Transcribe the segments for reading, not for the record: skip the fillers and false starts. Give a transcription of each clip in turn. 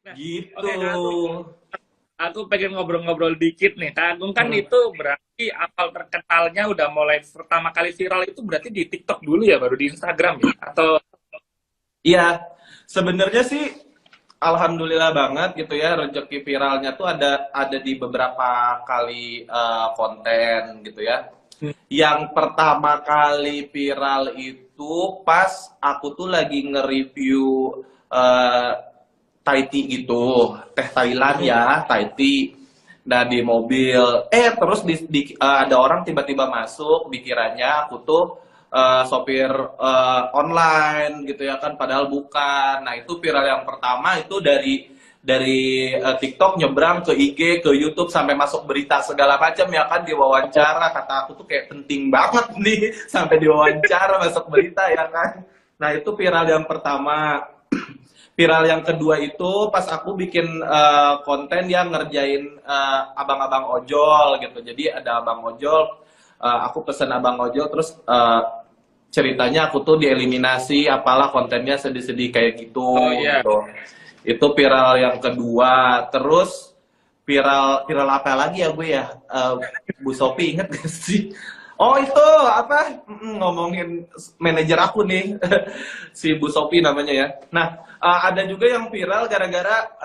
Nah, Gitu. oke Kak Agung, aku pengen ngobrol-ngobrol dikit nih. Kak Agung kan Hmm. itu berarti awal terkenalnya udah mulai pertama kali viral itu berarti di TikTok dulu ya, baru di Instagram ya? Atau Iya, sebenarnya sih alhamdulillah banget gitu ya, rezeki viralnya tuh ada di beberapa kali konten gitu ya. hmm, Yang pertama kali viral itu pas aku tuh lagi nge-review eh, Thai tea gitu, teh Thailand hmm, ya, Thai tea. Nah di mobil, terus ada orang tiba-tiba masuk, dikiranya aku tuh sopir online gitu ya kan, padahal bukan. Nah itu viral yang pertama itu dari TikTok nyebrang ke IG, ke YouTube sampai masuk berita segala macam ya kan, oh, diwawancara. Kata aku tuh kayak penting banget nih sampai diwawancara masuk berita ya kan. Nah itu viral yang pertama. Viral yang kedua itu pas aku bikin konten yang ngerjain abang-abang ojol gitu. Jadi ada abang ojol, aku pesen abang ojol, terus ceritanya aku tuh dieliminasi, apalah kontennya sedih-sedih kayak oh gitu iya. gitu. Itu viral yang kedua. Terus viral viral apa lagi ya gue ya? Bu Sophie inget gak sih? Oh itu apa? Ngomongin manajer aku nih, si Bu Sophie namanya ya. Nah ada juga yang viral gara-gara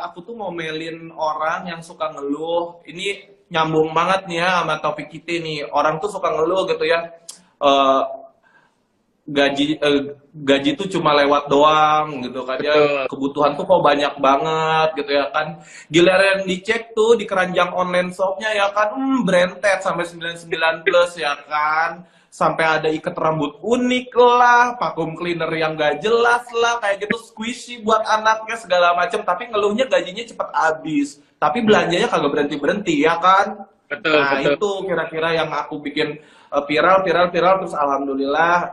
aku tuh ngomelin orang yang suka ngeluh. Ini nyambung banget nih ya sama topik kita nih. Orang tuh suka ngeluh gitu ya. Eh, gaji tuh cuma lewat doang gitu kan ya, Betul. kebutuhan tuh kok banyak banget gitu ya kan, giliran dicek tuh di keranjang online shopnya ya kan, branded sampai 99 plus ya kan, sampai ada ikat rambut unik lah, vacuum cleaner yang gak jelas lah kayak gitu, squishy buat anaknya segala macam, tapi ngeluhnya gajinya cepet habis, tapi Hmm, belanjanya kagak berhenti berhenti ya kan. betul, Nah betul. itu kira-kira yang aku bikin viral viral viral, terus alhamdulillah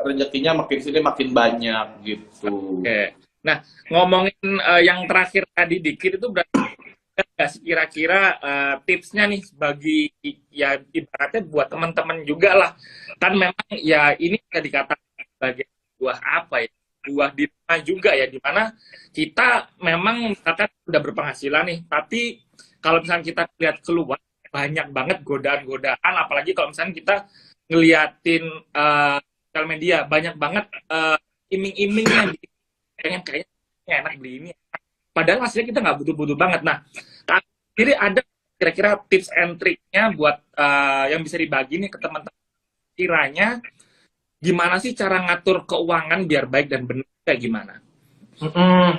rezekinya makin sini makin banyak gitu. Oke. Nah, ngomongin yang terakhir tadi dikit itu berarti nggak sih kira-kira tipsnya nih bagi ya ibaratnya buat teman-teman juga lah. Kan memang ya ini bisa dikatakan sebagai buah apa ya? Buah di rumah juga ya, di mana kita memang misalkan udah berpenghasilan nih, tapi kalau misalnya kita lihat keluar banyak banget godaan-godaan, apalagi kalau misalnya kita ngeliatin sosial media banyak banget iming-imingnya gitu. Pengen kayaknya enak beli ini, padahal hasilnya kita nggak butuh-butuh banget. Nah, Kak sendiri ada kira-kira tips and triknya buat yang bisa dibagi nih ke teman-teman, kiranya gimana sih cara ngatur keuangan biar baik dan benar, kayak gimana? Mm-mm.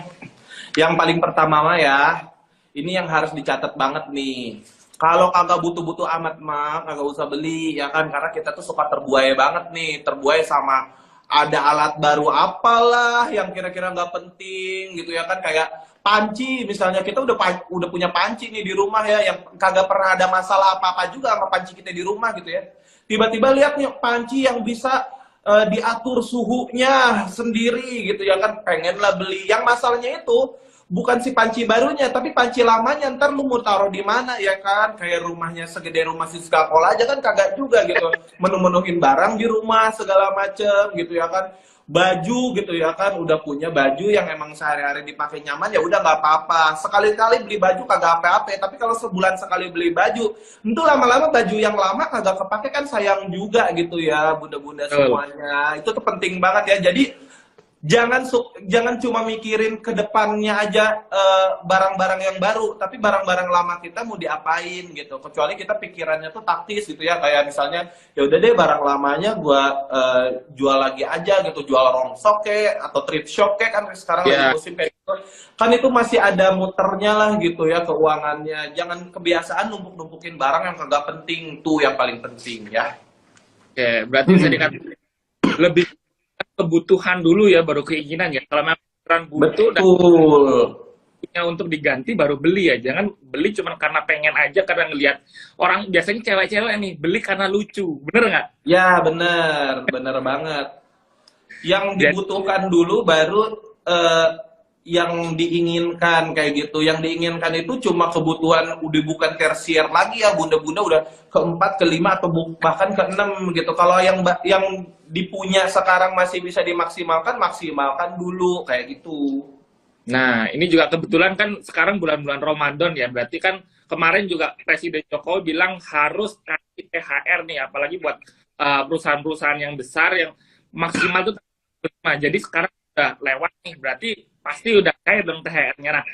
Yang paling pertama mah ya, ini yang harus dicatat banget nih. Kalau kagak butuh-butuh amat mah kagak usah beli ya kan, karena kita tuh suka terbuai banget nih, terbuai sama ada alat baru apalah yang kira-kira nggak penting gitu ya kan, kayak panci misalnya, kita udah punya panci nih di rumah ya, yang kagak pernah ada masalah apa-apa juga sama panci kita di rumah gitu ya. Tiba-tiba lihat nih panci yang bisa diatur suhunya sendiri gitu ya kan, pengenlah beli. Yang masalahnya itu bukan si panci barunya, tapi panci lamanya, ntar lu mau taruh di mana ya kan, kayak rumahnya segede rumah si skapol aja kan kagak juga gitu, menu-menuhin barang di rumah segala macem gitu ya kan. Baju gitu ya kan, udah punya baju yang emang sehari-hari dipakai nyaman, ya udah nggak apa-apa, sekali-kali beli baju kagak apa-apa, tapi kalau sebulan sekali beli baju, itu lama-lama baju yang lama kagak kepake kan sayang juga gitu ya, bunda-bunda Betul. semuanya. Itu tuh penting banget ya. Jadi jangan cuma mikirin ke depannya aja barang-barang yang baru, tapi barang-barang lama kita mau diapain gitu. Kecuali kita pikirannya tuh taktis gitu ya, kayak misalnya ya udah deh barang lamanya gua jual lagi aja gitu, jual rongsok kek atau thrift shop kek, kan sekarang lagi Ya, musim kayak gitu. Kan itu masih ada muternya lah gitu ya keuangannya. Jangan kebiasaan numpuk-numpukin barang yang kagak penting, tuh yang paling penting ya. oke. Berarti bisa dikatakan lebih kebutuhan dulu ya, baru keinginan ya. Kalau memang beneran butuh dan Betul. punya untuk diganti baru beli ya. Jangan beli cuma karena pengen aja, karena ngelihat orang biasanya cewek-cewek nih beli karena lucu, bener nggak? Ya, bener, bener banget. Yang Jadi dibutuhkan dulu baru eh, yang diinginkan kayak gitu. Yang diinginkan itu cuma kebutuhan, udah bukan tersier lagi ya, bunda-bunda udah keempat, kelima atau bahkan keenam gitu. Kalau yang dipunya sekarang masih bisa dimaksimalkan, maksimalkan dulu kayak gitu. Nah, ini juga kebetulan kan sekarang bulan-bulan Ramadan ya, berarti kan kemarin juga Presiden Jokowi bilang harus kasih THR nih, apalagi buat perusahaan-perusahaan yang besar yang maksimal tuh 5. Jadi sekarang udah lewat nih, berarti pasti udah cair dong THR-nya. Nah,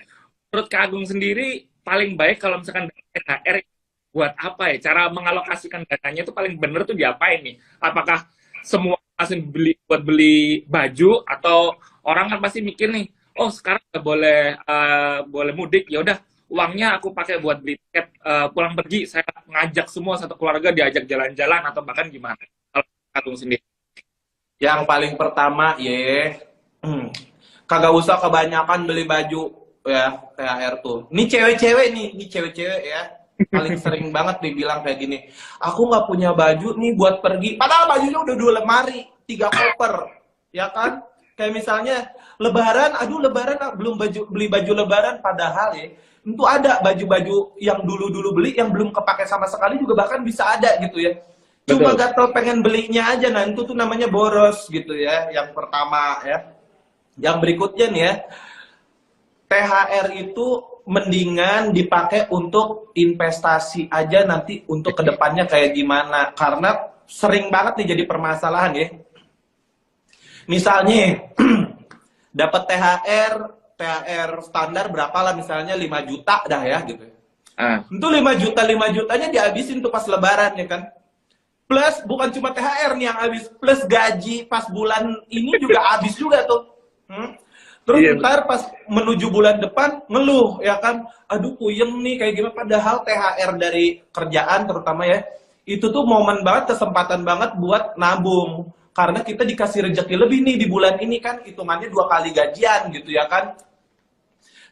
menurut Kak Agung sendiri paling baik kalau misalkan THR buat apa ya? Cara mengalokasikan dananya itu paling bener tuh diapain nih? Apakah semua langsung beli buat beli baju, atau orang kan pasti mikir nih, oh sekarang nggak boleh boleh mudik, ya udah uangnya aku pakai buat beli tiket pulang pergi, saya ngajak semua satu keluarga diajak jalan-jalan, atau bahkan gimana? Kalau Kak Agung sendiri. Yang paling pertama, kagak usah kebanyakan beli baju ya THR tuh. Ini cewek-cewek nih, ini cewek-cewek ya. Paling sering banget dibilang kayak gini. Aku nggak punya baju nih buat pergi. Padahal bajunya udah 2 lemari, 3 koper, ya kan? Kayak misalnya Lebaran, aduh Lebaran belum beli baju Lebaran. Padahal ya, itu ada baju-baju yang dulu-dulu beli yang belum kepake sama sekali juga bahkan bisa ada gitu ya. Cuma Betul. gatel pengen belinya aja, nah itu tuh namanya boros gitu ya. Yang pertama ya. Yang berikutnya nih ya, THR itu mendingan dipakai untuk investasi aja nanti untuk kedepannya kayak gimana. Karena sering banget nih jadi permasalahan ya. Misalnya dapat THR standar berapa lah, misalnya 5 juta dah ya gitu. Ah, Itu 5 jutanya dihabisin tuh pas lebaran ya kan. Plus bukan cuma THR nih yang habis, plus gaji pas bulan ini juga habis juga tuh. Terus iya, ntar pas menuju bulan depan ngeluh ya kan, aduh puyeng nih kayak gimana. Padahal THR dari kerjaan terutama ya, itu tuh momen banget, kesempatan banget buat nabung. Karena kita dikasih rejeki lebih nih di bulan ini kan, hitungannya 2 kali gajian gitu ya kan.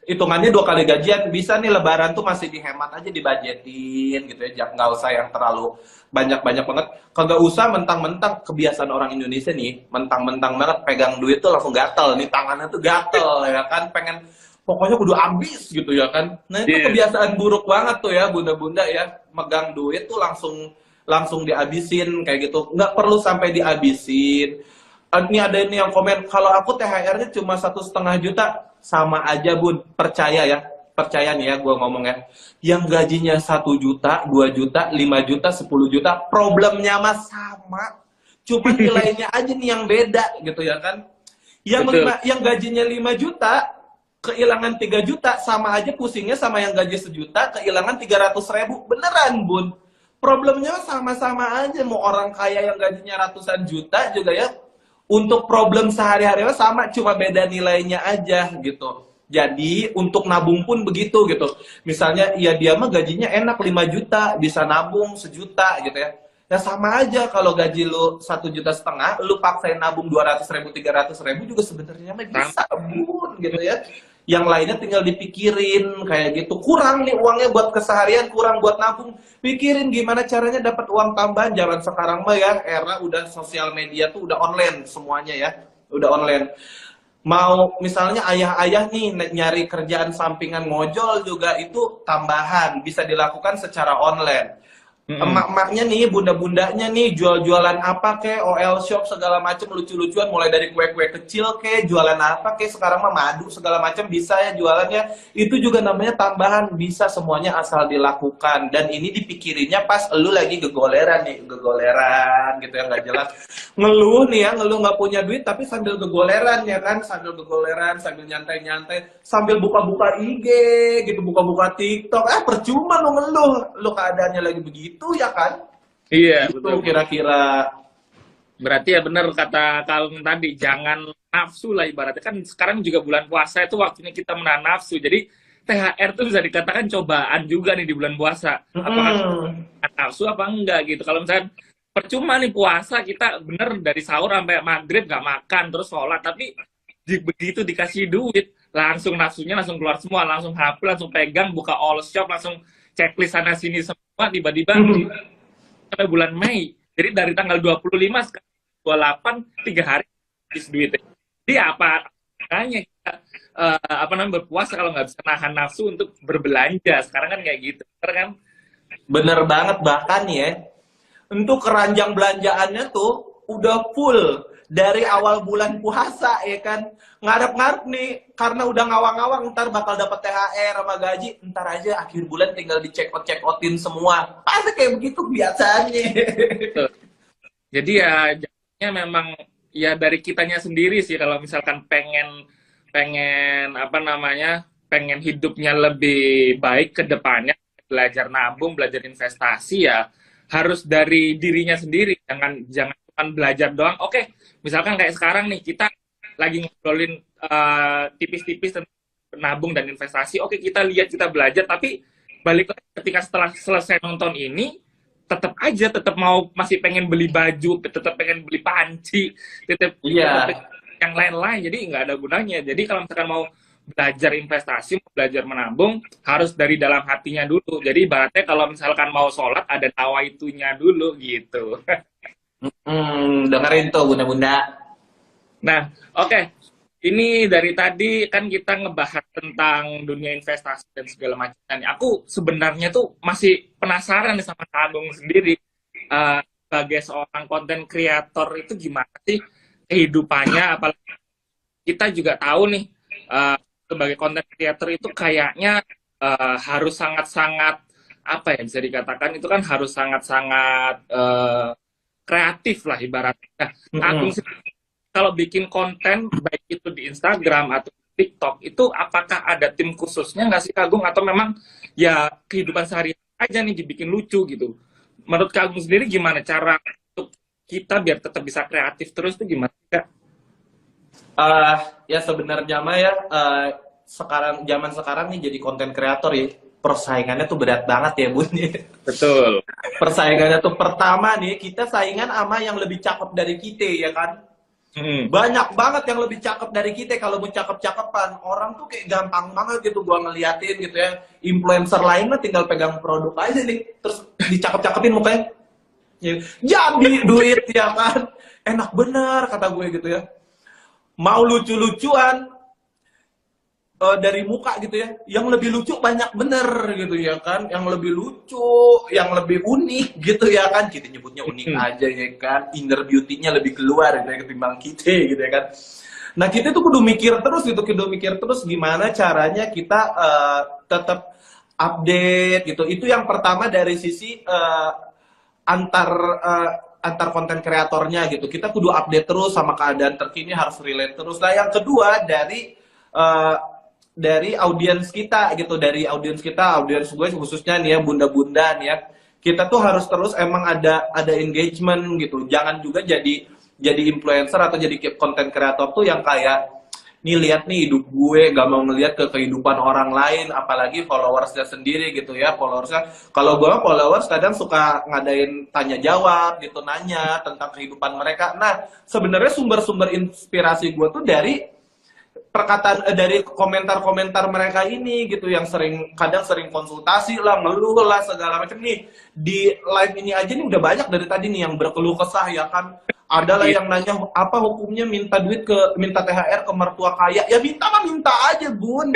Hitungannya 2 kali gajian, bisa nih lebaran tuh masih dihemat aja, dibajetin gitu ya, nggak usah yang terlalu banyak-banyak banget. Kagak usah mentang-mentang, kebiasaan orang Indonesia nih, mentang-mentang banget pegang duit tuh langsung gatel nih, tangannya tuh gatel ya kan, pengen pokoknya kudu habis gitu ya kan. Nah itu iya, kebiasaan buruk banget tuh ya bunda-bunda ya, megang duit tuh langsung langsung dihabisin kayak gitu, nggak perlu sampai dihabisin. Ini ada ini yang komen, kalau aku THR-nya cuma 1,5 juta, sama aja bun, percaya nih ya gue ngomong ya, yang gajinya 1 juta, 2 juta, 5 juta, 10 juta, problemnya mah sama, cuma nilainya aja nih yang beda gitu ya kan. betul. Yang gajinya 5 juta kehilangan 3 juta, sama aja pusingnya sama yang gaji 1 juta kehilangan 300 ribu, beneran bun. Problemnya sama-sama aja, mau orang kaya yang gajinya ratusan juta juga ya, untuk problem sehari-hari sama, cuma beda nilainya aja gitu. Jadi untuk nabung pun begitu gitu. Misalnya ya dia mah gajinya enak 5 juta, bisa nabung 1 juta gitu ya. Ya sama aja, kalau gaji lu 1,5 juta, lu paksain nabung 200 ribu, 300 ribu juga sebenarnya mah Sama. bisa bun gitu ya. Yang lainnya tinggal dipikirin kayak gitu. Kurang nih uangnya buat keseharian, kurang buat nabung. Pikirin gimana caranya dapat uang tambahan. Zaman sekarang mah ya, era udah sosial media tuh udah online semuanya ya. Udah online. Mau misalnya ayah-ayah nih nyari kerjaan sampingan ngojol juga, itu tambahan bisa dilakukan secara online. Mm-mm. Emak-emaknya nih, bunda-bundanya nih, jual-jualan apa ke, OL shop segala macam lucu-lucuan, mulai dari kue-kue kecil ke, jualan apa ke, sekarang mah madu segala macam bisa ya jualannya. Itu juga namanya tambahan, bisa semuanya asal dilakukan. Dan ini dipikirinnya pas lu lagi gegoleran nih, gegoleran gitu ya, nggak jelas. Ngeluh nih ya, ngeluh nggak punya duit tapi sambil gegoleran ya kan, sambil gegoleran, sambil nyantai-nyantai, sambil buka-buka IG gitu, buka-buka TikTok. Percuma lu ngeluh, lu keadaannya lagi begitu ya kan. Iya, Itu betul. kira-kira. Berarti ya benar kata Kalung tadi, jangan nafsu lah ibaratnya. Kan sekarang juga bulan puasa itu waktunya kita menahan nafsu. Jadi THR tuh bisa dikatakan cobaan juga nih di bulan puasa. Apakah nafsu apa enggak gitu. Kalau misalnya percuma nih puasa, kita bener dari sahur sampai maghrib gak makan terus sholat, tapi begitu dikasih duit langsung nafsunya langsung keluar semua, langsung HP langsung pegang, buka all shop langsung checklist sana sini semua, tiba-tiba sampai bulan Mei. Jadi dari tanggal 25 sekarang 28, 3 hari habis duitnya. Jadi apa makanya kita apa namanya berpuasa kalau nggak bisa nahan nafsu untuk berbelanja. Sekarang kan kayak gitu. Sekarang kan Bener banget, bahkan ya, untuk keranjang belanjaannya tuh udah full dari awal bulan puasa ya kan, ngarep-ngarep nih karena udah ngawang-ngawang ntar bakal dapat THR sama gaji, ntar aja akhir bulan tinggal di check outin semua, pasti kayak begitu biasanya. Jadi ya jadinya memang ya dari kitanya sendiri sih kalau misalkan pengen pengen apa namanya pengen hidupnya lebih baik ke depannya, belajar nabung, belajar investasi ya harus dari dirinya sendiri. Jangan cuma belajar doang. Oke, misalkan kayak sekarang nih kita lagi ngobrolin tipis-tipis tentang nabung dan investasi. Oke, kita lihat, kita belajar, tapi balik lagi ketika setelah selesai nonton ini tetap mau masih pengen beli baju, tetap pengen beli panci, tetap Iya. yang lain-lain, jadi nggak ada gunanya. Jadi kalau misalkan mau belajar investasi, mau belajar menabung, harus dari dalam hatinya dulu. Jadi ibaratnya kalau misalkan mau sholat, ada nawaitunya dulu gitu. Dengerin tuh bunda-bunda. Nah, oke. Ini dari tadi kan kita ngebahas tentang dunia investasi dan segala macamnya nih. Aku sebenarnya tuh masih penasaran nih sama Kak Agung sendiri. Sebagai seorang konten kreator itu gimana sih kehidupannya? Apalagi kita juga tahu nih, sebagai konten kreator itu kayaknya harus sangat-sangat, apa ya bisa dikatakan, itu kan harus sangat-sangat kreatif lah ibaratnya. Nah, Agung kalau bikin konten baik itu di Instagram atau TikTok itu apakah ada tim khususnya nggak sih Kak Agung, atau memang ya kehidupan sehari aja nih dibikin lucu gitu? Menurut Kak Agung sendiri gimana cara untuk kita biar tetap bisa kreatif terus tuh gimana Kak? Ya sebenarnya mah ya, sekarang zaman sekarang nih jadi konten kreator ya, persaingannya tuh berat banget ya bun. Betul. Persaingannya tuh pertama nih, kita saingan sama yang lebih cakep dari kita ya kan. Banyak banget yang lebih cakep dari kita. Kalau mau cakep-cakepan, orang tuh kayak gampang banget gitu gua ngeliatin gitu ya. Influencer lain mah tinggal pegang produk aja nih, terus dicakep-cakepin mukanya. Jadi duit ya kan. Enak bener kata gue gitu ya. Mau lucu-lucuan dari muka gitu ya, yang lebih lucu banyak bener gitu ya kan, yang lebih lucu, yang lebih unik gitu ya kan, kita nyebutnya unik aja ya kan, inner beauty-nya lebih keluar gitu ya, ketimbang kita gitu ya kan. Nah kita tuh kudu mikir terus gitu, kudu mikir terus gimana caranya kita tetap update gitu. Itu yang pertama dari sisi antar antar konten kreatornya gitu, kita kudu update terus sama keadaan terkini, harus relate terus. Nah yang kedua dari audiens kita gitu, dari audiens kita, audiens gue khususnya nih ya, bunda-bunda nih ya, kita tuh harus terus emang ada engagement gitu. Jangan juga jadi influencer atau jadi konten kreator tuh yang kayak nih, lihat nih hidup gue, gak mau ngelihat ke kehidupan orang lain, apalagi followersnya sendiri gitu ya. Followersnya, kalau gue followers kadang suka ngadain tanya jawab gitu, nanya tentang kehidupan mereka. Nah sebenarnya sumber-sumber inspirasi gue tuh dari perkataan, dari komentar-komentar mereka ini gitu, yang kadang sering konsultasi lah, ngeluh lah segala macam nih. Di live ini aja nih udah banyak dari tadi nih yang berkeluh kesah ya kan. Adalah yang nanya apa hukumnya minta THR ke mertua kaya. Ya minta mah minta aja bun.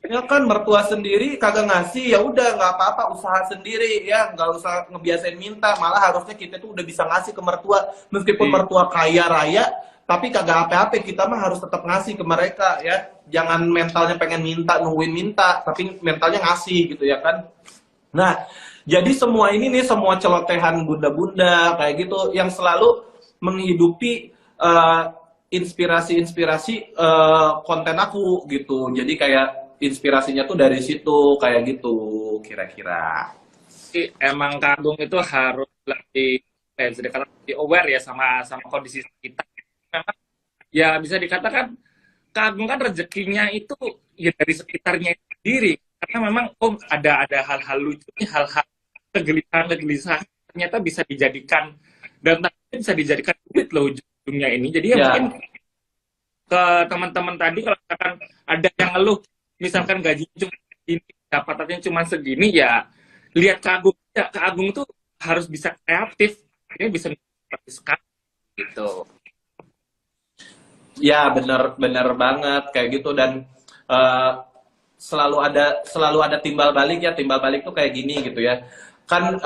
Ya kan, mertua sendiri kagak ngasih, ya udah nggak apa-apa, usaha sendiri ya, nggak usah ngebiasain minta. Malah harusnya kita tuh udah bisa ngasih ke mertua, meskipun mertua kaya raya tapi kagak apa-apa, kita mah harus tetap ngasih ke mereka ya. Jangan mentalnya pengen minta, nungguin minta, tapi mentalnya ngasih gitu ya kan. Nah jadi semua ini nih, semua celotehan bunda-bunda kayak gitu yang selalu menghidupi inspirasi-inspirasi konten aku gitu. Jadi kayak inspirasinya tuh dari situ kayak gitu kira-kira. Emang Kak Agung itu harus lebih, bisa dikatakan lebih aware ya sama kondisi kita. Memang ya bisa dikatakan Kak Agung kan rezekinya itu ya dari sekitarnya sendiri, karena memang ada hal-hal lucu, hal-hal kegelisahan ternyata bisa dijadikan, dan bisa dijadikan duit loh ujungnya ini. Jadi ya mungkin ke teman-teman tadi, kalau misalkan ada yang ngeluh misalkan gaji cuma segini, dapatannya cuma segini, ya lihat Kak Agung, ya Kak Agung tuh harus bisa kreatif, ini bisa seperti sekarang gitu. Ya bener banget kayak gitu. Dan selalu ada timbal balik ya. Timbal balik tuh kayak gini gitu ya kan.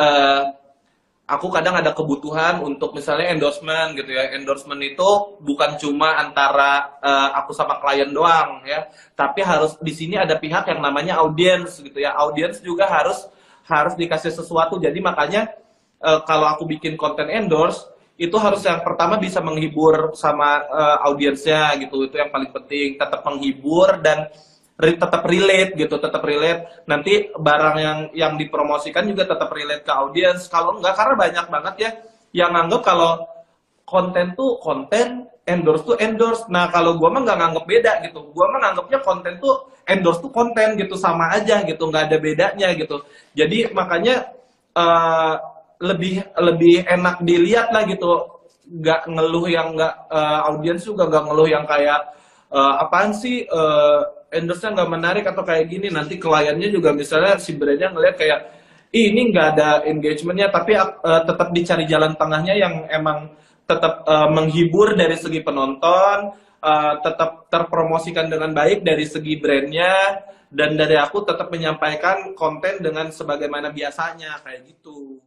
aku kadang ada kebutuhan untuk misalnya endorsement gitu ya. Endorsement itu bukan cuma antara aku sama klien doang ya, tapi harus di sini ada pihak yang namanya audiens gitu ya. Audiens juga harus dikasih sesuatu. Jadi makanya kalau aku bikin konten endorse itu harus yang pertama bisa menghibur sama audiensnya gitu. Itu yang paling penting, tetap menghibur dan tetap relate gitu, tetap relate. Nanti barang yang dipromosikan juga tetap relate ke audiens. Kalau enggak, karena banyak banget ya yang nganggep kalau konten tuh konten, endorse tuh endorse. Nah, kalau gua mah nggak nganggep beda gitu. Gua mah nganggepnya konten tuh endorse tuh konten gitu, sama aja gitu, nggak ada bedanya gitu. Jadi makanya eh, lebih lebih enak dilihat lah gitu. Nggak ngeluh yang nggak audiens juga nggak ngeluh yang kayak apaan sih endorse-nya nggak menarik atau kayak gini. Nanti kliennya juga misalnya si brandnya ngeliat kayak "Ih, ini nggak ada engagementnya, tapi tetap dicari jalan tengahnya yang emang tetap menghibur dari segi penonton, tetap terpromosikan dengan baik dari segi brandnya, dan dari aku tetap menyampaikan konten dengan sebagaimana biasanya kayak gitu."